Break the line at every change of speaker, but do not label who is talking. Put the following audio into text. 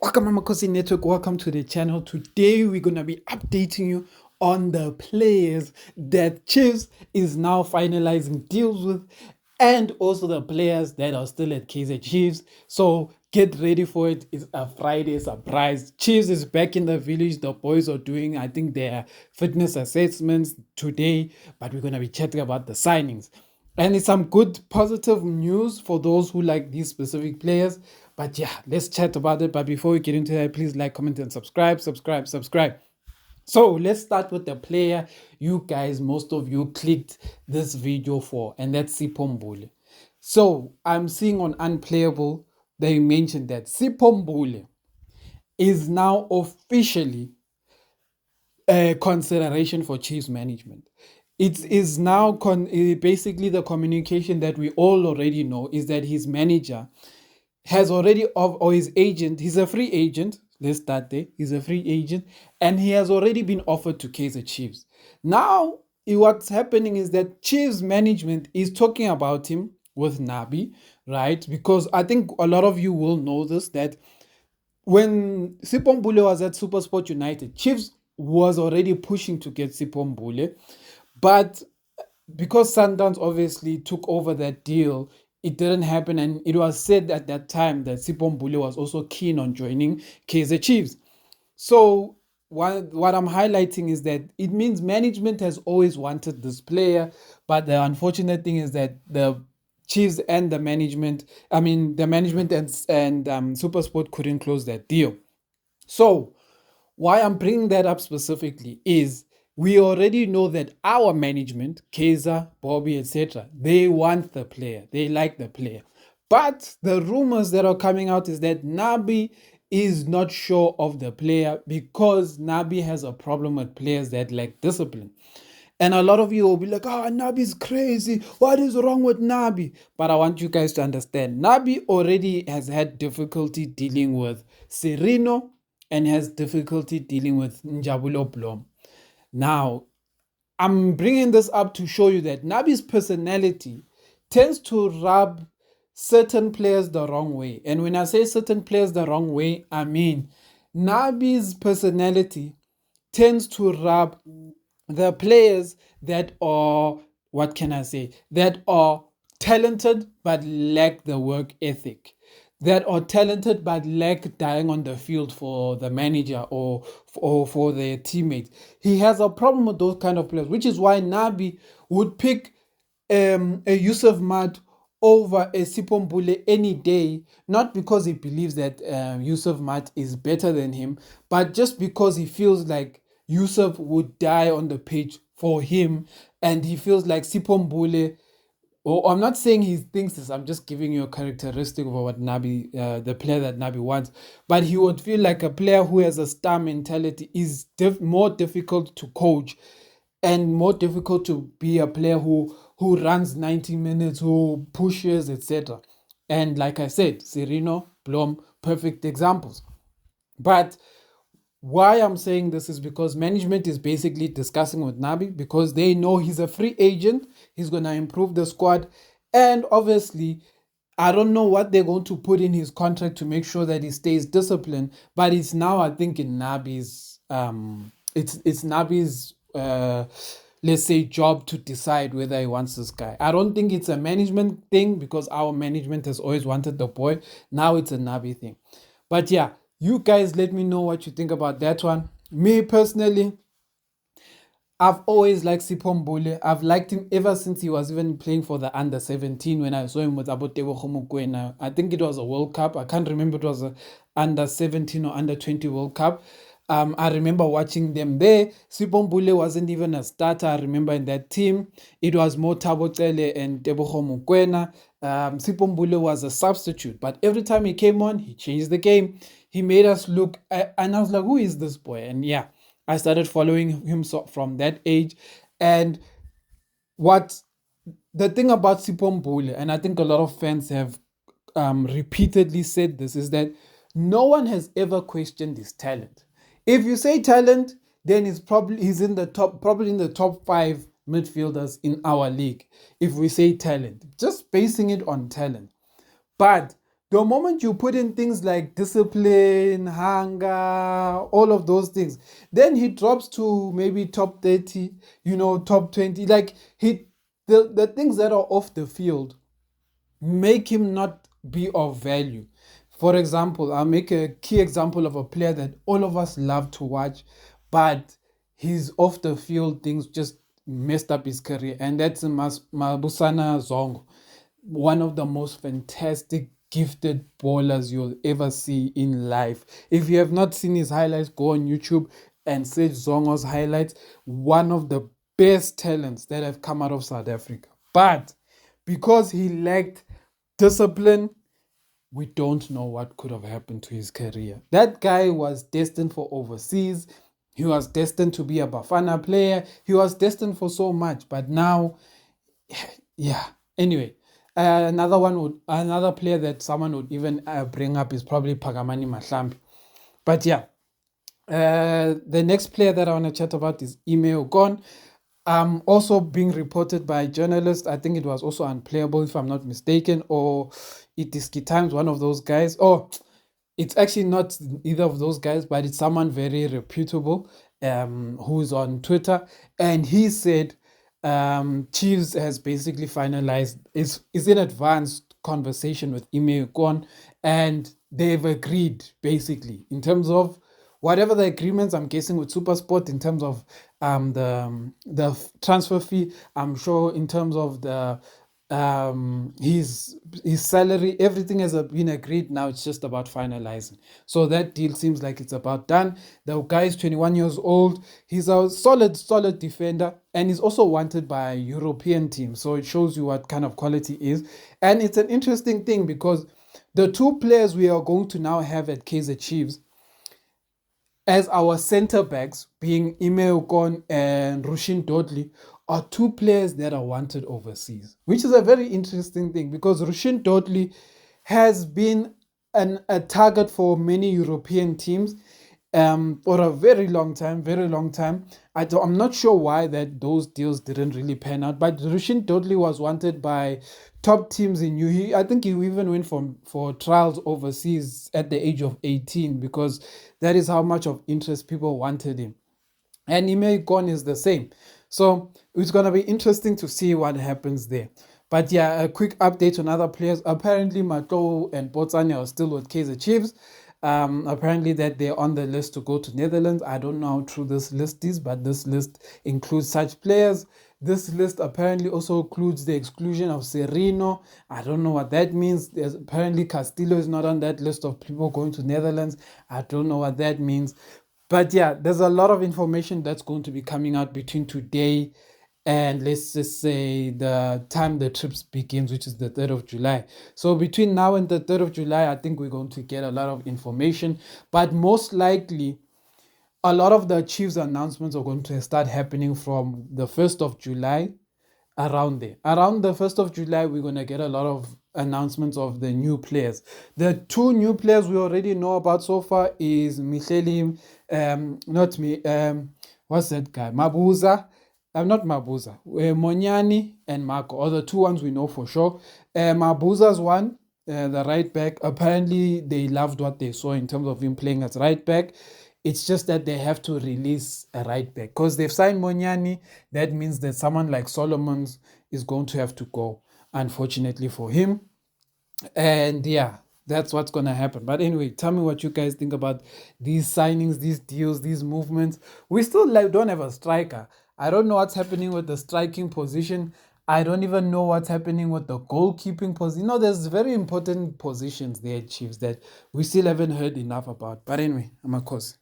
Welcome, Amakhosi Network. Welcome to the channel. Today, we're going to be updating you on the players that Chiefs is now finalizing deals with, and also the players that are still at Kaizer Chiefs. So get ready for it. It's a Friday surprise. Chiefs is back in the village. The boys are doing, I think, their fitness assessments today, but we're going to be chatting about the signings. And it's some good positive news for those who like these specific players. But yeah, let's chat about it. But before we get into that, please like, comment, and subscribe. So let's start with the player you guys, most of you clicked this video for, and that's Sipho Mbule. So I'm seeing on Unplayable, they mentioned that Sipho Mbule is now officially a consideration for Chiefs management. It is now basically the communication that we all already know is that his manager has already, or his agent, he's a free agent. Let's start there. He's a free agent, and he has already been offered to Kaizer Chiefs. Now, what's happening is that Chiefs management is talking about him with Nabi, right? Because I think a lot of you will know this, that when Sipho Mbule was at SuperSport United, Chiefs was already pushing to get Sipho Mbule, but because Sundowns obviously took over that deal, it didn't happen, and it was said at that time that Sipho Mbule was also keen on joining Kaizer Chiefs. So what I'm highlighting is that it means management has always wanted this player, but the unfortunate thing is that the Chiefs and the management, the management and SuperSport couldn't close that deal. So why I'm bringing that up specifically is we already know that our management, Kaizer, Bobby, etc., they want the player. They like the player. But the rumors that are coming out is that Nabi is not sure of the player because Nabi has a problem with players that lack discipline. And a lot of you will be like, Nabi's crazy. What is wrong with Nabi? But I want you guys to understand, Nabi already has had difficulty dealing with Serino and has difficulty dealing with Njabulo Blom. Now, I'm bringing this up to show you that Nabi's personality tends to rub certain players the wrong way. And when I say certain players the wrong way, I mean Nabi's personality tends to rub the players that are, what can I say, that are talented but lack the work ethic, that are talented but lack dying on the field for the manager or for their teammates. He has a problem with those kind of players, which is why Nabi would pick a Yusuf Mat over a Sipho Mbule any day, not because he believes that Yusuf Mat is better than him, but just because he feels like Yusuf would die on the pitch for him, and he feels like Sipho Mbule. Or I'm not saying he thinks this. I'm just giving you a characteristic of what Nabi, the player that Nabi wants. But he would feel like a player who has a star mentality is more difficult to coach, and more difficult to be a player who runs 90 minutes, who pushes, etc. And like I said, Serino, Blom, perfect examples. But why I'm saying this is because management is basically discussing with Nabi because they know he's a free agent. He's going to improve the squad. And obviously, I don't know what they're going to put in his contract to make sure that he stays disciplined. But it's now, I think, in Nabi's, it's Nabi's, let's say, job to decide whether he wants this guy. I don't think it's a management thing because our management has always wanted the boy. Now it's a Nabi thing. But yeah, you guys let me know what you think about that one. Me personally, I've always liked Sipho Mbule. I've liked him ever since he was even playing for the under 17 when I saw him with Abotebo Khomokwena. I think it was a World Cup. I can't remember it was a under 17 or under 20 World Cup. I remember watching them there. Sipho Mbule wasn't even a starter. I remember in that team, it was more Thabo Cele and Tebogo Mokoena. Sipho Mbule was a substitute, but every time he came on, he changed the game. He made us look, and I was like, who is this boy? And yeah, I started following him from that age. And what the thing about Sipho Mbule, and I think a lot of fans have repeatedly said this, is that no one has ever questioned his talent. If you say talent, then he's in the top, probably in the top 5 midfielders in our league. If we say talent, just basing it on talent. But The moment you put in things like discipline, hunger, all of those things, then he drops to maybe top 30, top 20. Like the things that are off the field make him not be of value. For example, I'll make a key example of a player that all of us love to watch, but his off the field things just messed up his career, and that's Mabusana Zongo, one of the most fantastic gifted bowlers you'll ever see in life. If you have not seen his highlights, go on YouTube and search Zongo's highlights. One of the best talents that have come out of South Africa. But because he lacked discipline, we don't know what could have happened to his career. That guy was destined for overseas. He was destined to be a Bafana player. He was destined for so much. But now, yeah. Anyway, another player that someone would even bring up is probably Pagamani Mahlambi. But yeah, the next player that I want to chat about is Ime Okon. Also being reported by journalists, I think it was also unplayable if I'm not mistaken, or it is Times, one of those guys. Oh, it's actually not either of those guys, but it's someone very reputable who's on Twitter, and he said Chiefs has basically finalized is in advanced conversation with Ime Okon, and they've agreed basically in terms of whatever the agreements, I'm guessing with SuperSport in terms of the transfer fee. I'm sure in terms of the his salary, everything has been agreed. Now it's just about finalizing. So that deal seems like it's about done. The guy is 21 years old. He's a solid defender, and he's also wanted by European teams. So it shows you what kind of quality is. And it's an interesting thing because the two players we are going to now have at Kaizer Chiefs as our centre backs, being Ime Okon and Rushin Dodley, are two players that are wanted overseas, which is a very interesting thing because Rushin Dodley has been a target for many European teams for a very long time. I'm not sure why those deals didn't really pan out, but Rushin Dodley was wanted by top teams in UE. I think he even went for trials overseas at the age of 18 because that is how much of interest people wanted him. And Ime Okon is the same. So it's going to be interesting to see what happens there. But yeah, a quick update on other players. Apparently, Mato and Botsani are still with Kaizer Chiefs. Apparently that they're on the list to go to Netherlands. I don't know how true this list is, but this list includes such players. This list apparently also includes the exclusion of Serino. I don't know what that means. Apparently Castillo is not on that list of people going to Netherlands. I don't know what that means. But yeah, there's a lot of information that's going to be coming out between today and let's just say the time the trips begins, which is the 3rd of July. So between now and the 3rd of July, I think we're going to get a lot of information. But most likely, a lot of the Chiefs announcements are going to start happening from the 1st of July around there. Around the 1st of July, we're going to get a lot of announcements of the new players. The two new players we already know about so far is Micheli, not me, what's that guy? Mabuza. Not Mabuza. Monyani and Marco are the two ones we know for sure. Mabuza's one, the right back. Apparently, they loved what they saw in terms of him playing as right back. It's just that they have to release a right back because they've signed Monyani. That means that someone like Solomons is going to have to go, unfortunately for him. And yeah, that's what's going to happen. But anyway, tell me what you guys think about these signings, these deals, these movements. We still don't have a striker. I don't know what's happening with the striking position. I don't even know what's happening with the goalkeeping position. There's very important positions there, Chiefs, that we still haven't heard enough about. But anyway, Amakhosi.